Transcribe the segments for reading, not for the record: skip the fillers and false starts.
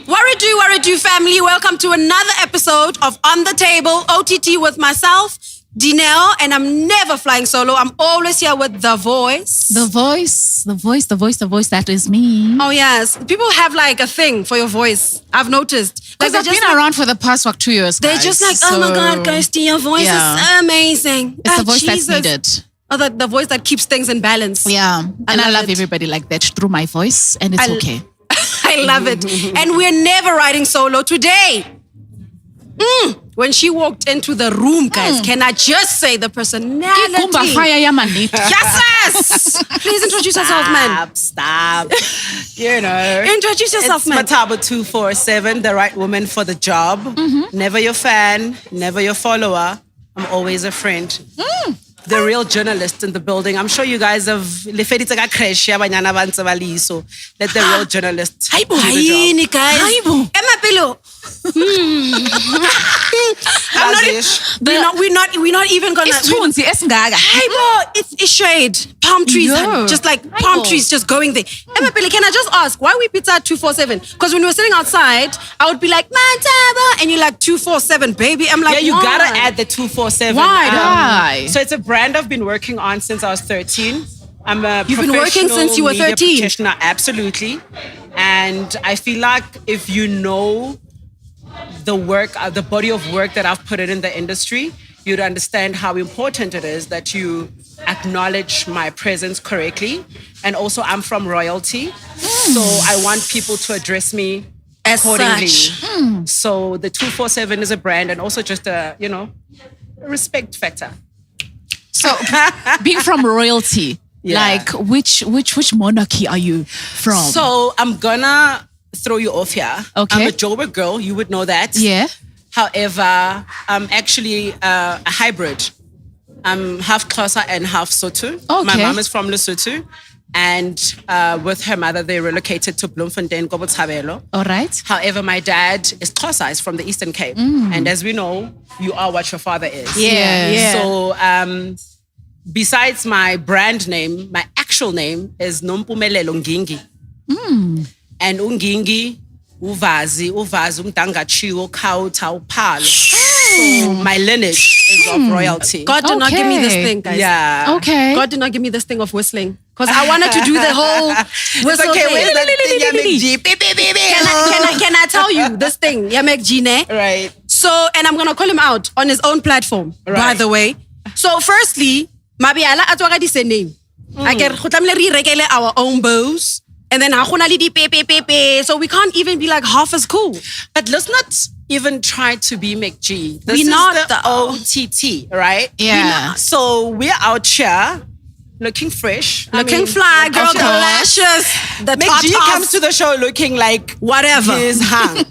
What it do, family? Welcome to another episode of On the Table, OTT with myself, Dinelle, and I'm never flying solo. I'm always here with the voice. The voice, that is me. Oh, yes. People have like a thing for your voice. I've noticed. Because I've been around for the past 2 years, They're just like, oh my God, guys, your voice is amazing. It's the voice that's needed. Oh, the voice that keeps things in balance. Yeah. And I love everybody like that through my voice, and it's okay. I love it. And we're never riding solo today. When she walked into the room, guys, can I just say the personality? Yes! Please introduce yourself, man. Stop. Introduce yourself, man. It's Mataba 247, the right woman for the job. Never your fan, never your follower. I'm always a friend. The real journalist in the building. I'm sure you guys have so let the real journalist do the job. We're not even gonna. It's shade. Palm trees, just like palm trees, just going there. Emma Pele, can I just ask why we pizza 247? Because when we were sitting outside, I would be like Mantaba, and you're like 247, baby. I'm like, yeah, you gotta add the 247. Why? So it's a brand I've been working on since I was 13. I'm a You've been working since you were 13? Practitioner, absolutely. And I feel like if you know the work, the body of work that I've put in the industry, you'd understand how important it is that you acknowledge my presence correctly. And also, I'm from royalty. So I want people to address me accordingly. So the 247 is a brand and also just a respect factor. So being from royalty, like which monarchy are you from? So I'm gonna throw you off here. Okay. I'm a Joburg girl, you would know that. Yeah. However, I'm actually a hybrid. I'm half Xhosa and half Sotho. Okay. My mom is from Lesotho. And with her mother, they relocated to Bloemfontein, Kobotshabelo. All right. However, my dad is Xhosa, is from the Eastern Cape. And as we know, you are what your father is. Yeah. So besides my brand name, my actual name is Nompumelelo Ngingi. And Ungingi, Uvazi, Umtangachiwo, Kauta, Upalo. So my lineage is of royalty. God did not give me this thing, guys. Yeah. Okay. God did not give me this thing of whistling. Because I wanted to do the whole whistle thing. Where's that thing? Can I tell you this thing? MacG, ne? Right. So, and I'm going to call him out on his own platform, by the way. So, firstly, Mabiala atwagadi se name. I get our own bows. And then so we can't even be like half as cool. But let's not even try to be MacG. This We're is not the OTT, right? Yeah. So we're out here looking fresh. Looking fly, girl, the lashes. The MacG comes to the show looking like whatever. He's hung.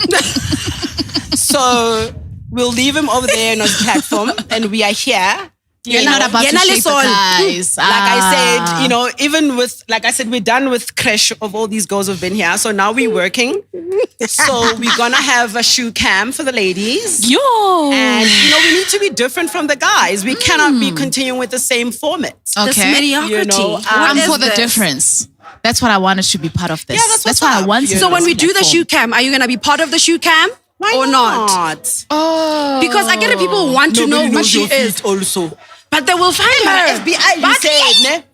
So we'll leave him over there on his platform and we are here. You're not about to shape the guys. Like I said, even with, like I said, we're done with crash of all these girls who've been here. So now we're working. So we're going to have a shoe cam for the ladies. Yo. And, we need to be different from the guys. We cannot be continuing with the same format. Okay. This mediocrity. I'm for the difference. That's what I wanted to be part of this. Yeah, that's what I want. So when we do the shoe cam, are you going to be part of the shoe cam? Why or not? Oh. Because I get it, people want to know who she is. Also. But they will find her. FBI, you said, ne?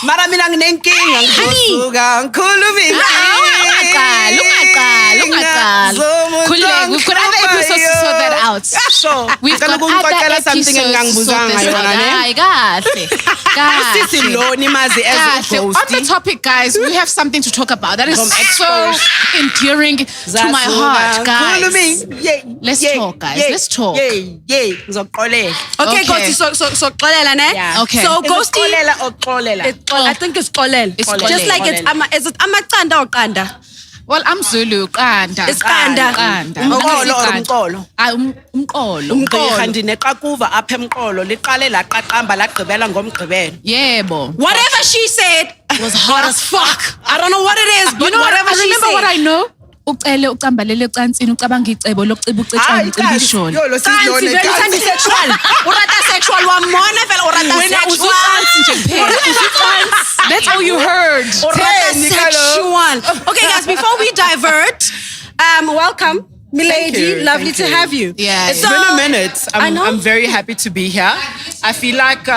Mara mina nginenkinga ngisuka ngikhuluma We've got other episodes to sort that out. Sure. We've got other episodes to sort this out. On the topic, guys, we have something to talk about. That is so endearing to my heart, guys. Let's talk, guys. Let's talk. Okay, Ghosty, so xolela, ne? Yeah. Okay. So Ghosty, I think it's xolel. It's xolel. Just like is it amaqanda or qanda? Well, I'm Zulu. Qanda. It's qanda. Umqolo. Umqolo. Kanti neqakuva apha emqolo liqale laqaqamba lagqibela ngomgqibelo. Yebo. Whatever she said was hot as fuck. I don't know what it is, but whatever I she remember said. what I know. ucele ucambalele ecansini ucabanga icebo lokuciba ucetshwa uciba isholo. Yo, lo Can't even send sexual. Urata sexual wamona fela urata sexual. That's all you heard. Urata sexual. Okay, guys, before we divert, welcome, milady. Lovely to have you. Yeah. It's been a minute. I'm very happy to be here. I feel like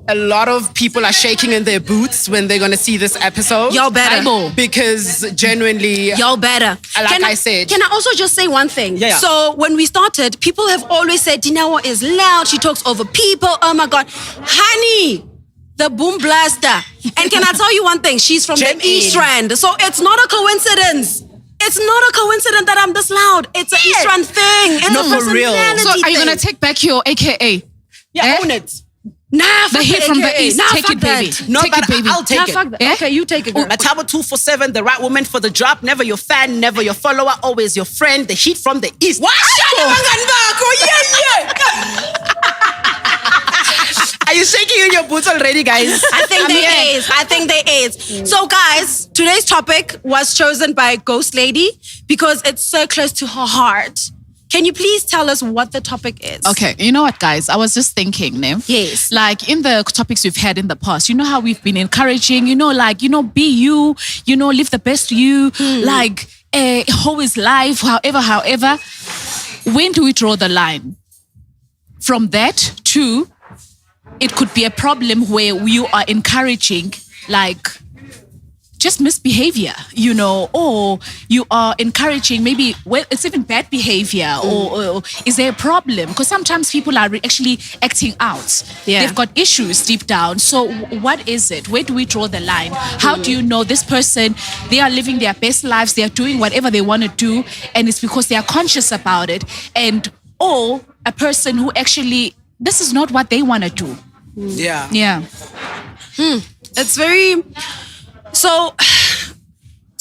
a lot of people are shaking in their boots when they're going to see this episode. Y'all better. Because genuinely... Y'all better. I said... Can I also just say one thing? Yeah. So when we started, people have always said, Dinawa is loud. She talks over people. Oh my God. Honey, the boom blaster. And can I tell you one thing? She's from the East Rand. So it's not a coincidence. It's not a coincidence that I'm this loud. It's an East Rand thing. It's a for real. So are you going to take back your AKA? Yeah, own it. Nah, the hit from the East. Nah, take it, baby. No, take it, baby. I'll take it. Fuck that. Okay, you take it, girl. A Tabo 247, the right woman for the drop. Never your fan, never your follower, always your friend. The heat from the East. What? Are you shaking in your boots already, guys? I think there is. So, guys, today's topic was chosen by Ghost Lady because it's so close to her heart. Can you please tell us what the topic is? Okay, you know what, guys? I was just thinking, Yes. like in the topics we've had in the past, you know how we've been encouraging, be you, live the best you, like, how is life, however. When do we draw the line? From that to, it could be a problem where you are encouraging, like, just misbehavior, or you are encouraging maybe, well, it's even bad behavior, or is there a problem? Because sometimes people are actually acting out. Yeah. They've got issues deep down. So what is it? Where do we draw the line? How do you know this person, they are living their best lives, they are doing whatever they want to do, and it's because they are conscious about it, or a person who actually, this is not what they want to do. Yeah. Yeah. It's very... So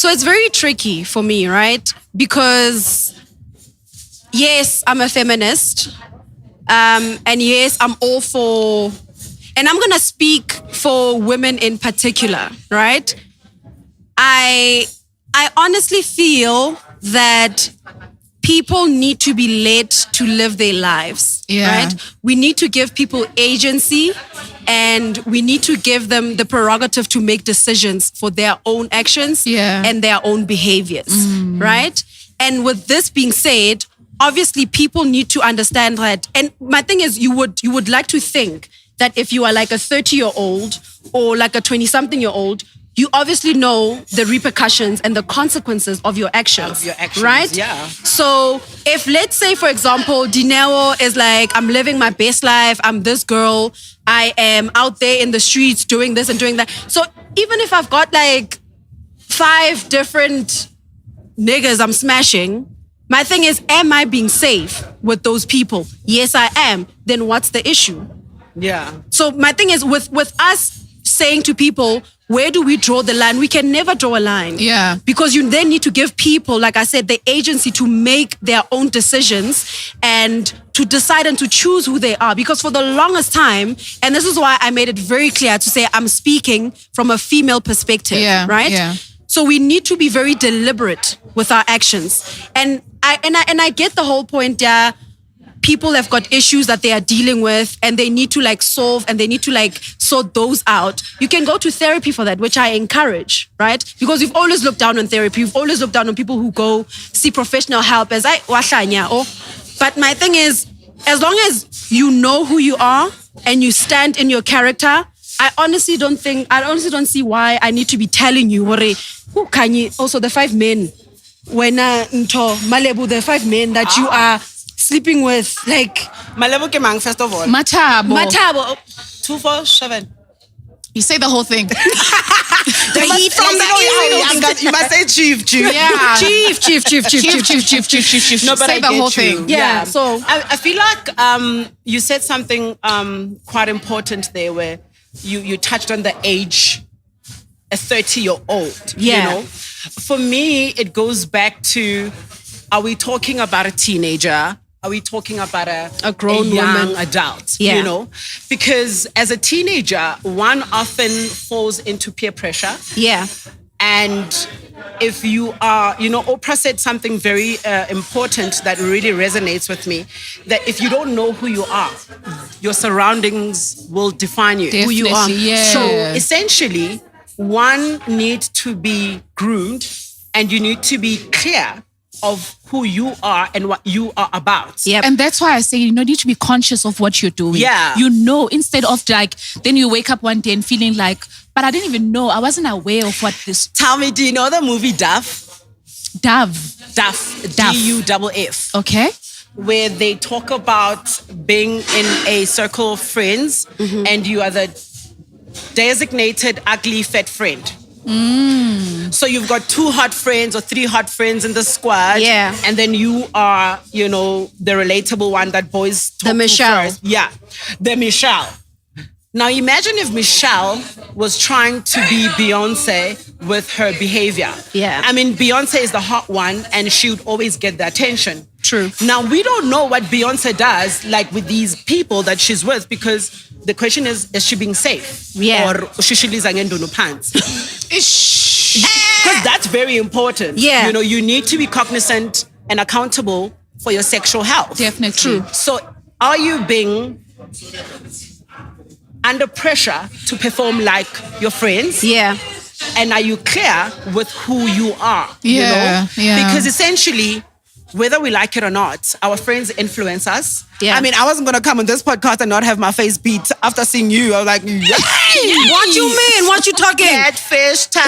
it's very tricky for me, right? Because yes, I'm a feminist. And yes, I'm all for, and I'm going to speak for women in particular, right? I honestly feel that people need to be led to live their lives, right? We need to give people agency and we need to give them the prerogative to make decisions for their own actions and their own behaviors, right? And with this being said, obviously people need to understand that. And my thing is, you would like to think that if you are like a 30-year-old or like a 20-something-year-old, you obviously know the repercussions and the consequences of your actions. Right? Yeah. So if, let's say, for example, Dineo is like, I'm living my best life, I'm this girl, I am out there in the streets doing this and doing that. So even if I've got like 5 different niggas I'm smashing, my thing is, am I being safe with those people? Yes, I am. Then what's the issue? Yeah. So my thing is, with us saying to people, where do we draw the line? We can never draw a line. Yeah. Because you then need to give people, like I said, the agency to make their own decisions and to decide and to choose who they are. Because for the longest time, and this is why I made it very clear to say I'm speaking from a female perspective, right? Yeah. So we need to be very deliberate with our actions. And I get the whole point, yeah. People have got issues that they are dealing with and they need to like solve and they need to like sort those out. You can go to therapy for that, which I encourage, right? Because we've always looked down on therapy. We've always looked down on people who go see professional help. But my thing is, as long as you know who you are and you stand in your character, I honestly don't see why I need to be telling you, who can you, also the 5 men, when Malebu, the 5 men that you are sleeping with, like Malebu Kemang, first of all. Matabo. 247. You say the whole thing. The heat from the you must say chief. Yeah. Chief. No, but say I the get whole you. thing. Yeah. So I feel like you said something quite important there where you touched on the age, a 30-year-old. Yeah. You know? For me, it goes back to, are we talking about a teenager? Are we talking about a grown young woman? adult? Yeah. You know? Because as a teenager, one often falls into peer pressure. yeah. And if you are, Oprah said something very important that really resonates with me, that if you don't know who you are, your surroundings will define you. Definitely, Who you are. yeah. So essentially, one needs to be groomed and you need to be clear of who you are and what you are about. Yep. And that's why I say you need to be conscious of what you're doing. Yeah. Instead of then you wake up one day and feeling like, but I didn't even know. I wasn't aware of what this. Tell me, do you know the movie Duff? Duff. Duff. Okay. Where they talk about being in a circle of friends and you are the designated ugly fat friend. So you've got 2 hot friends or 3 hot friends in the squad. Yeah. And then you are, the relatable one that boys talk The Michelle. to first. Yeah. The Michelle. Now imagine if Michelle was trying to be Beyonce with her behavior. Yeah. I mean, Beyonce is the hot one and she would always get the attention. True. Now we don't know what Beyonce does with these people that she's with, because the question is she being safe? Yeah. Or pants? Because that's very important. Yeah. You need to be cognizant and accountable for your sexual health. Definitely. True. So are you being under pressure to perform like your friends? Yeah. And are you clear with who you are? Yeah, yeah. Because essentially, whether we like it or not, our friends influence us. Yeah. I mean, I wasn't going to come on this podcast and not have my face beat after seeing you. I was like, yay! What you mean? What you talking? Catfish time,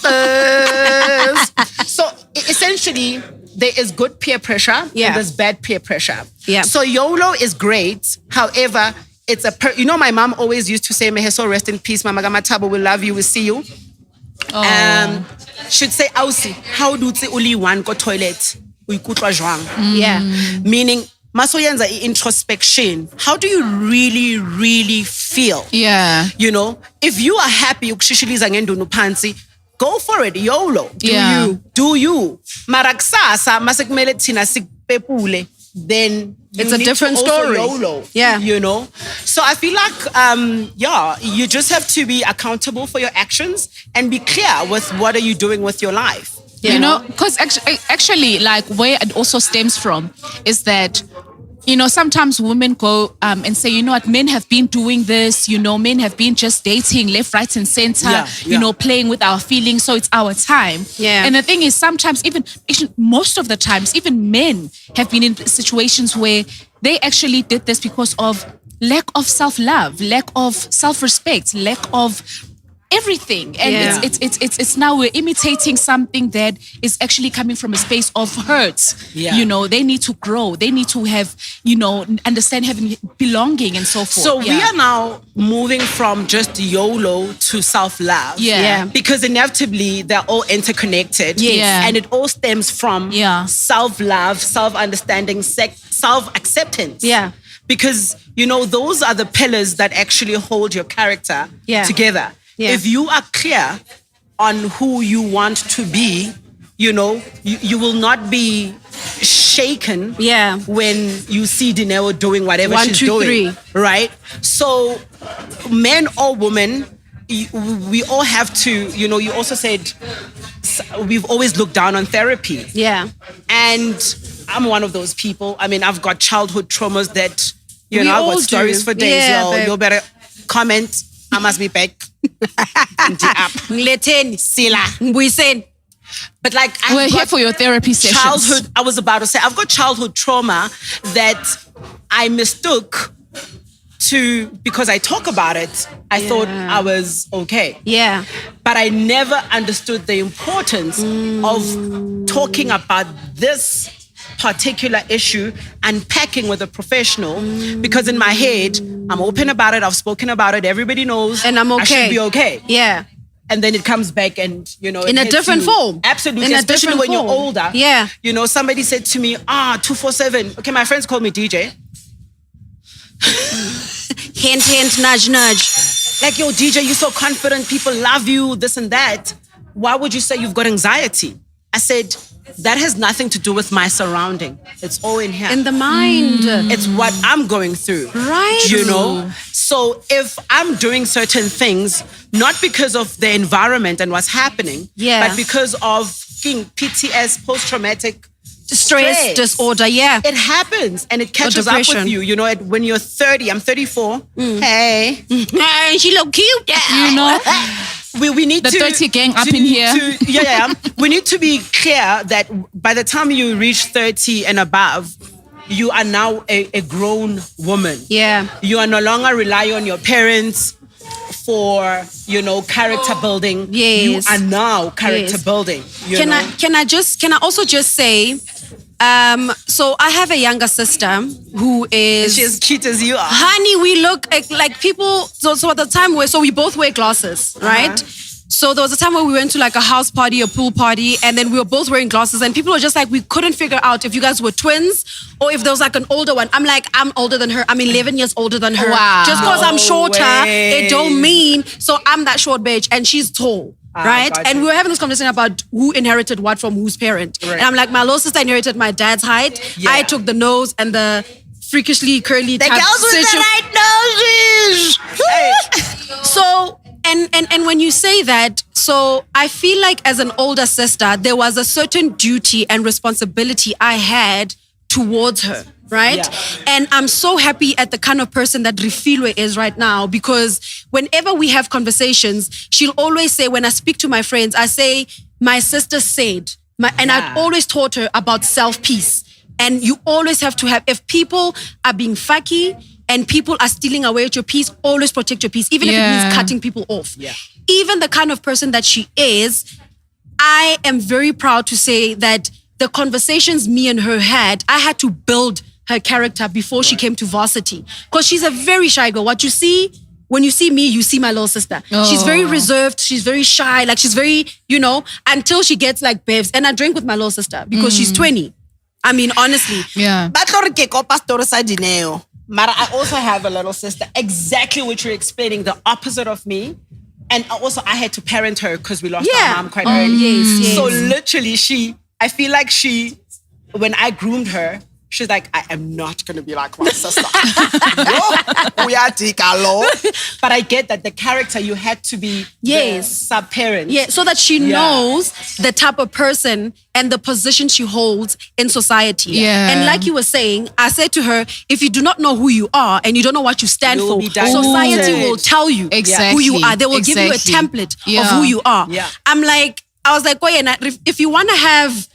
motherfuckers. So essentially, there is good peer pressure and there's bad peer pressure. Yeah. So YOLO is great. However, it's my mom always used to say, may her soul rest in peace, Mama Gamatabo, we love you, we see you. Should say, Ausi, how do you only one go toilet? Yeah. Meaning, masoyenza introspection. How do you really, really feel? Yeah. If you are happy, go for it. YOLO. Yeah. Do you? Maraksasa, masekmele tina sikpepule. Then It's a different story. YOLO. Yeah. So I feel like, you just have to be accountable for your actions and be clear with what are you doing with your life. Because actually, where it also stems from is that, sometimes women go and say, you know what, men have been doing this, men have been just dating left, right, and center, playing with our feelings, so it's our time. Yeah. And the thing is, sometimes most of the times, even men have been in situations where they actually did this because of lack of self-love, lack of self-respect, lack of everything. And it's now we're imitating something that is actually coming from a space of hurt. Yeah. They need to grow. They need to have, understand having belonging and so forth. So we are now moving from just YOLO to self-love. Yeah. Because inevitably they're all interconnected. Yes. Yeah. And it all stems from self-love, self-understanding, self-acceptance. Yeah. Because, those are the pillars that actually hold your character together. Yeah. If you are clear on who you want to be, you will not be shaken when you see Dineo doing whatever 1, she's 2, doing. 3. Right? So men or women, we all have to, you also said we've always looked down on therapy. Yeah. And I'm one of those people. I mean, I've got childhood traumas that, I've all got stories do. for days. Yeah, You better comment. I must be back. Ngiletheni Sila. Ngibuyiseni. But we're here for your therapy sessions. Childhood, I was about to say, I've got childhood trauma that I mistook because I talk about it, I thought I was okay. Yeah. But I never understood the importance of talking about this particular issue, unpacking with a professional, because in my head, I'm open about it, I've spoken about it, everybody knows. And I'm okay. I should be okay. Yeah. And then it comes back and, in a different form. Absolutely. In a especially different when form. you're older. Yeah. Somebody said to me, 247. Okay, my friends call me DJ. Hint, hint, nudge, nudge. Like, yo, DJ, you're so confident. People love you, this and that. Why would you say you've got anxiety? I said, that has nothing to do with my surrounding. It's all in here. In the mind. It's what I'm going through. Right. You know? So if I'm doing certain things, not because of the environment and what's happening, but because of PTS, post-traumatic stress disorder, it happens and it catches up with you. You know, when you're 30, I'm 34. Hey, she look cute. You know, we need the 30 gang up in here. We need to be clear that by the time you reach 30 and above, you are now a grown woman. Yeah, you are no longer relying on your parents for, you know, character building. Yes. You are now character building. Can I also just say, so I have a younger sister who is... She's as cute as you are. Honey, we look like people... So at the time, we both wear glasses, right? So there was a time where we went to like a house party, a pool party, and then we were both wearing glasses, and people were just like, we couldn't figure out if you guys were twins or if there was like an older one. I'm like, I'm older than her. I'm 11 years older than her. Wow. Just because I'm shorter, it don't mean... So I'm that short bitch, and she's tall. Right? And we were having this conversation about who inherited what from whose parent. Right. And I'm like, my little sister inherited my dad's height. Yeah. I took the nose and the freakishly curly the type. Girls with the right noses. So, and when you say that, so I feel like as an older sister, there was a certain duty and responsibility I had towards her. Right? Yeah. And I'm so happy at the kind of person that Refilwe is right now, because whenever we have conversations, she'll always say, when I speak to my friends, I say, my sister said, and I've always taught her about self-peace. And you always have to have, if people are being fucky and people are stealing away at your peace, always protect your peace, even if it means cutting people off. Yeah. Even the kind of person that she is, I am very proud to say that the conversations me and her had, I had to build her character before she came to varsity. Because she's a very shy girl. What you see, when you see me, you see my little sister. Oh. She's very reserved. She's very shy. Like she's very, you know, until she gets like babes. And I drink with my little sister because she's 20. I mean, honestly. Yeah. But I also have a little sister, exactly what you're explaining, the opposite of me. And also I had to parent her because we lost our mom quite early. Yes. So literally I feel like when I groomed her, she's like, I am not going to be like my sister. We are Tikalo. But I get that the character, you had to be the sub-parent. Yeah, so that she knows the type of person and the position she holds in society. Yeah. And like you were saying, I said to her, if you do not know who you are and you don't know what you stand for, society will tell you who you are. They will give you a template of who you are. Yeah. I was like, if you want to have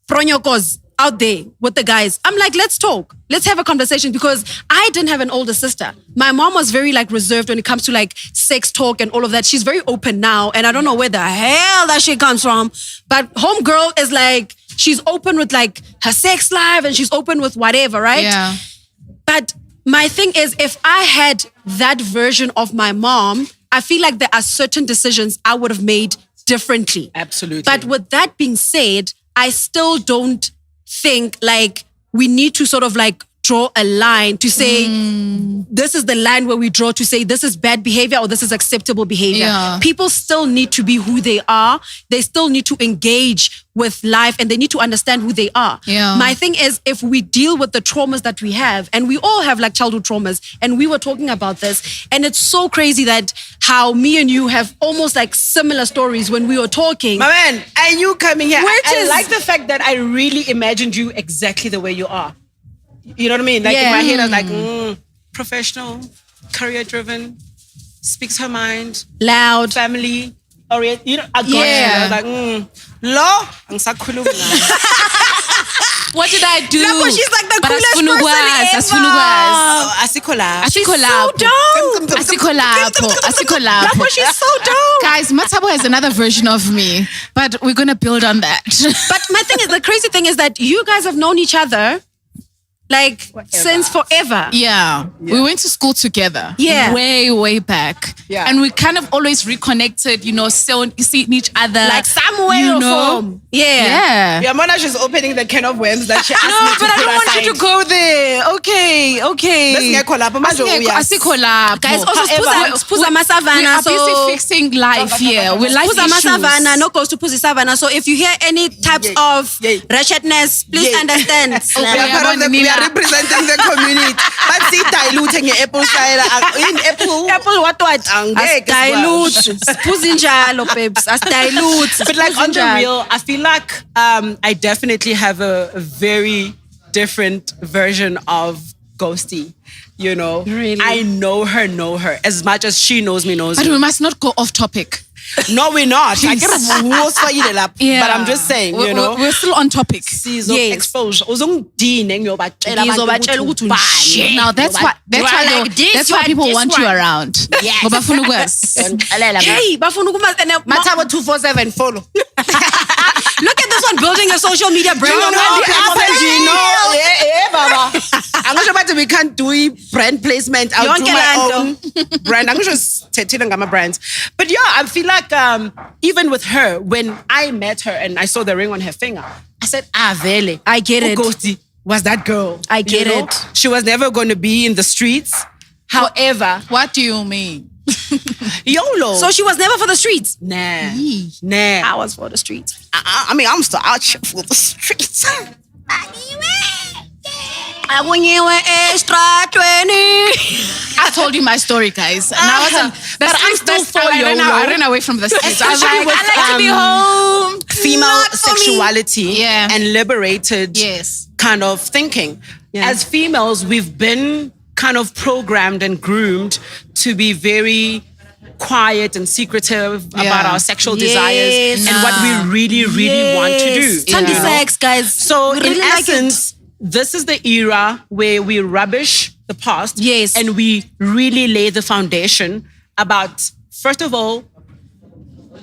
pronyokos out there with the guys, I'm like, let's talk. Let's have a conversation, because I didn't have an older sister. My mom was very like reserved when it comes to like sex talk and all of that. She's very open now, and I don't know where the hell that shit comes from. But homegirl is like, she's open with like her sex life and she's open with whatever, right? Yeah. But my thing is, if I had that version of my mom, I feel like there are certain decisions I would have made differently. Absolutely. But with that being said, I still don't think like we need to sort of like draw a line to say this is the line where we draw to say this is bad behavior or this is acceptable behavior. Yeah. People still need to be who they are. They still need to engage with life and they need to understand who they are. Yeah. My thing is, if we deal with the traumas that we have, and we all have like childhood traumas, and we were talking about this, and it's so crazy that how me and you have almost like similar stories when we were talking. My man, and you coming here, I like the fact that I really imagined you exactly the way you are. You know what I mean? Like in my head, I was like, professional, career-driven, speaks her mind, loud, family oriented. You know, I got you. I was like, lo, ang sakhuluma. What did I do? Look, she's like the coolest person ever. Asikho she's so dope. Guys, Matabo has another version of me, but we're going to build on that. But my thing is, the crazy thing is that you guys have known each other like since forever. Yeah. We went to school together. Yeah. Way back. Yeah. And we kind of always reconnected, seeing each other. Like somewhere from. Yeah. Yeah, Mona, she's opening the can of worms that she asked me No, to but I put don't want aside. you to go there. Okay. Let's get Asikho lapho. Guys, also However, Spuza we Masavana. are busy fixing life here. We're life Spuza issues. Masavana, no goes to Pussy Savannah. So if you hear any types of wretchedness, please understand. We are representing the community. But see, diluting your apple cider. In apple. Apple what? As dilute. Spuzi njalo, babes. As dilute. But like on the real, I feel like I definitely have a very different version of Ghosty. Really? I know her as much as she knows me. But we must not go off topic. No, we're not. But I'm just saying, We're still on topic. Yes. Exposure. Now that's why people want you around. Yes. Ngoba bafuna ukwazi. Hey, bafuna ukuma- Matabo 247 follow. Look at this one building a social media brand. Baba. I'm not sure about we can't do brand placement. I'll do my own brand. I'm just telling my brands. But yeah, I feel like even with her, when I met her and I saw the ring on her finger, I said, vele. I get it. Ghosty was that girl. I get it. She was never going to be in the streets. However, What do you mean? YOLO. So she was never for the streets. Nah. I was for the streets. I mean, I'm still out here for the streets. Extra 20. I told you my story, guys. And But I'm still for YOLO. I ran away from the streets. I was Especially like, with, I like to be home. Female Not for me. sexuality and liberated Yes. kind of thinking. Yeah. As females, we've been kind of programmed and groomed to be very quiet and secretive about our sexual desires and what we really want to do. Tandy sex, guys. So We in really like it. essence, this is the era where we rubbish the past and we really lay the foundation about, first of all,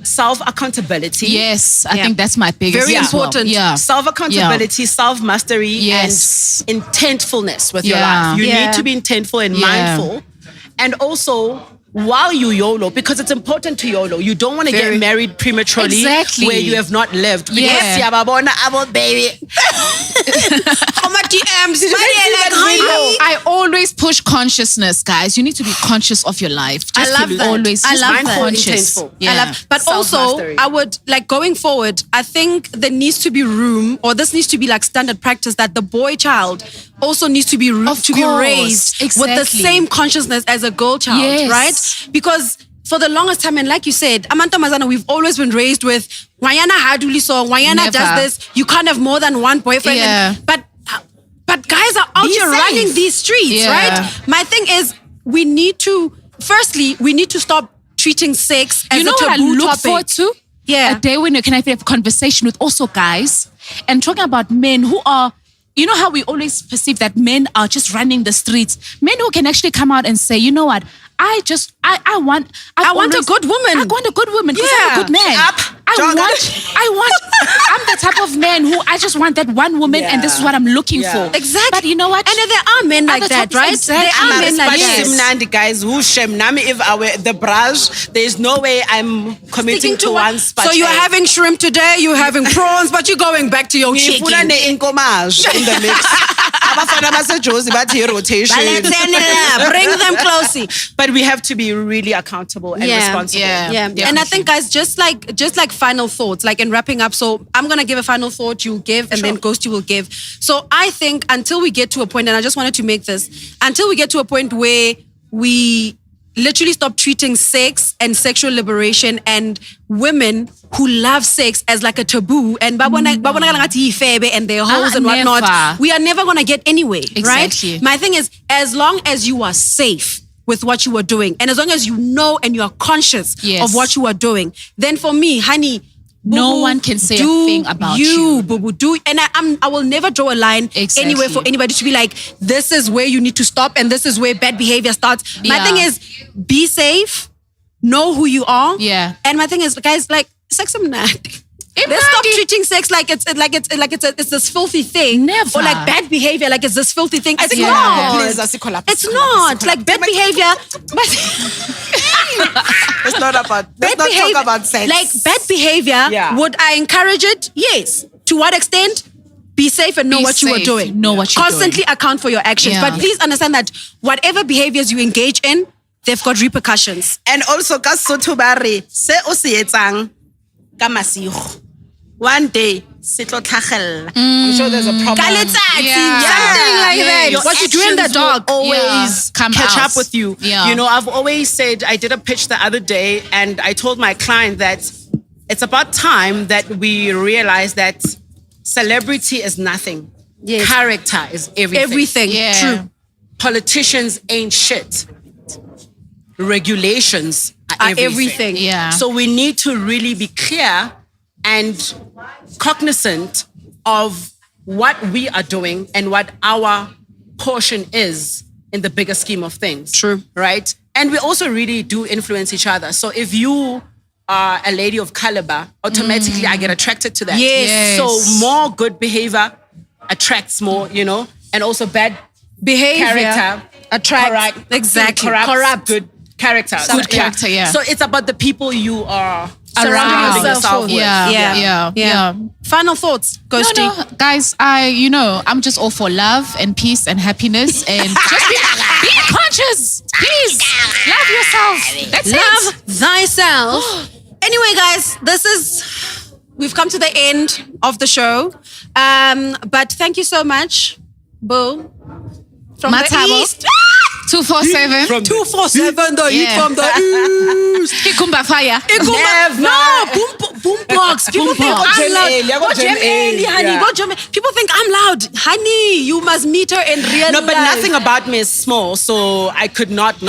self-accountability. Yes, I think that's my biggest. Very important. Yeah. Self-accountability, self-mastery, Yes. and intentfulness with your Yeah. life. You Yeah. need to be intentful and Yeah. mindful. And also, while you YOLO, because it's important to YOLO, you don't want to get married prematurely Exactly. where you have not lived. Yeah. Because siyababona abo baby. How much DMs? Did you see that video? I always push consciousness, guys. You need to be conscious of your life. I Just love be that. always I just love be that. conscious. Intentful. Yeah. I love, but also Self-mastery. I would like going forward. I think there needs to be room, or this needs to be like standard practice that the boy child also needs to be Of to be course, raised with the exactly. same consciousness as a girl child, Yes. right? Because for the longest time, and like you said, Amanta Mazana, we've always been raised with Wayana Haduli so Wayana Never. does this. You can't have more than one boyfriend. Yeah. But guys are out Be here safe. running these streets, Yeah. right? My thing is, we need to stop treating sex as You know a what I taboo look topic. forward to? Yeah. A day when you can have a conversation with also guys and talking about men who are, you know how we always perceive that men are just running the streets. Men who can actually come out and say, you know what? I want a good woman. I want a good woman because I'm a Yeah. good man. I'm the type of man who I just want that one woman and this is what I'm looking for. Exactly. But you know what? And then there are men like Other that, topics, right? exactly. There are men like that. Simnandi guys who shame nami if I were the brush, there's no way I'm committing to one spot. So you're having shrimp today, you're having prawns, but you're going back to your chicken. Ngifuna ne-inkomage in the mix. Abafana baseJozi bathi rotation. Bring them closely. But we have to be really accountable and responsible. Yeah. And I think, guys, just like final thoughts, like in wrapping up. So I'm gonna give a final thought, you give, and then Ghosty will give. So I think until we get to a point, and I just wanted to make this, until we get to a point where we literally stop treating sex and sexual liberation and women who love sex as like a taboo and and their hoes and whatnot, Never. we are never gonna get anywhere, Exactly. right? My thing is, as long as you are safe with what you are doing, and as long as you know and you are conscious Yes. of what you are doing, then for me, honey, No boo-boo, one can say a do thing about you. boo-boo, do. And I will never draw a line Exactly. anywhere for anybody to be like, this is where you need to stop and this is where bad behavior starts. My Yeah. thing is, be safe, know who you are. Yeah. And my thing is, guys, like, sex is mad. Let's stop treating sex like it's this filthy thing. Never. Or like bad behavior, like it's this filthy thing. It's Yeah. not. Please, It's not. Like bad behavior. But It's not about. Let's not talk about sex. Like bad behavior, Yeah. would I encourage it? Yes. To what extent? Be safe and know Be what you are safe. doing. Know what you're Constantly account for your actions. Yeah. But please understand that whatever behaviors you engage in, they've got repercussions. And also, ka Sotho ba re, se o se etsang ka masigo. One day, se tlo tlhagella. I'm sure there's a problem. Ka letsatsi, Yeah. something like Yeah. that. Your What you do in the Actions will dark. always Come catch out. up with you. Yeah. You know, I've always said, I did a pitch the other day, and I told my client that it's about time that we realize that celebrity is nothing. Yes. Character is everything. Everything. Yeah. True. Politicians ain't shit. Regulations Are everything. Yeah. So we need to really be clear and cognizant of what we are doing and what our portion is in the bigger scheme of things. True. Right? And we also really do influence each other. So if you are a lady of caliber, automatically I get attracted to that. Yes. So more good behavior attracts more, you know, and also bad Behavior character attracts. Exactly. corrupt good character. Good character, yeah. So it's about the people you are surrounding Around. yourself with. Yeah. Final thoughts, Ghosty. No, guys, I'm just all for love and peace and happiness and just be conscious. Please love yourself. That's Love it. thyself. Anyway, guys, we've come to the end of the show. But thank you so much, Bo. From Matabo. the East. 247. 247, the heat Yeah. from the East. Kikumba fire. Never. No, boombox. People think Go I'm Jam loud. Ale, go Go Jam Jam Ale, Ale, honey. yeah. Go Jam Ale. People think I'm loud. Honey, you must meet her in real No, but life. nothing about me is small, so I could not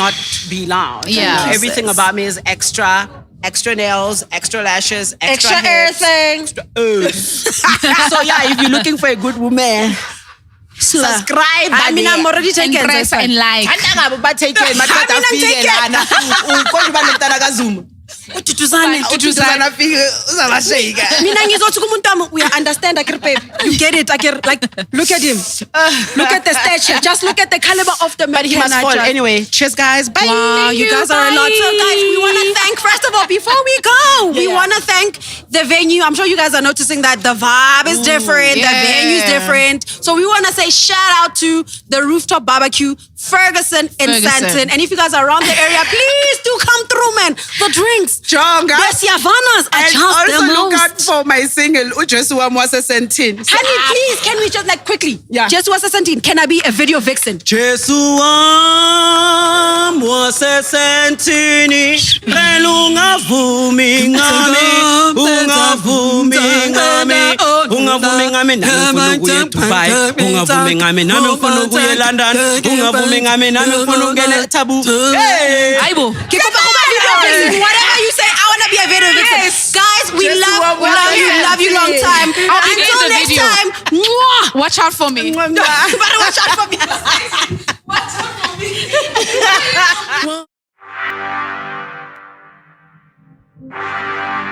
be loud. Yeah. Everything about me is extra. Extra nails, extra lashes, extra hair. everything. So yeah, if you're looking for a good woman, subscribe. I mean, I'm already taken. And press and like. Mina ngizothi kumuntu wami, we understand, babe. You get it. Like, look at him. Look at the stature. Just look at the caliber of the man. He must fall. Anyway, cheers, guys. Bye. Wow, you guys are a lot. So, guys, we want to thank, first of all, before we go, we want to thank the venue. I'm sure you guys are noticing that the vibe is different, the venue is different. So, we want to say shout out to the Rooftop Barbecue, Ferguson in Sandton. And if you guys are around the area, please do come through, man. The drinks, Jonga. the Siavanas are And just also the look out most. for my single, Ujesuwa Mwase Sentin. Honey, please, can we just like quickly? Yeah. Just was 17. Can I be a video vixen? Jesuwa Mwase Sentini, ungavumi ngami, ungavumi ngami, nami ngifuna ukuya Dubai, ungavumi ngami, nami ngifuna ukuya London, ungavumi ngami, nami ngifuna ukungena Tabu. Hey! Aibo. Whatever you say, I want to be a video vixen. Guys, we Just love you long time. I'll be Until in the next video. time, mwah. Watch out for me. You better watch out for me. Watch out for me.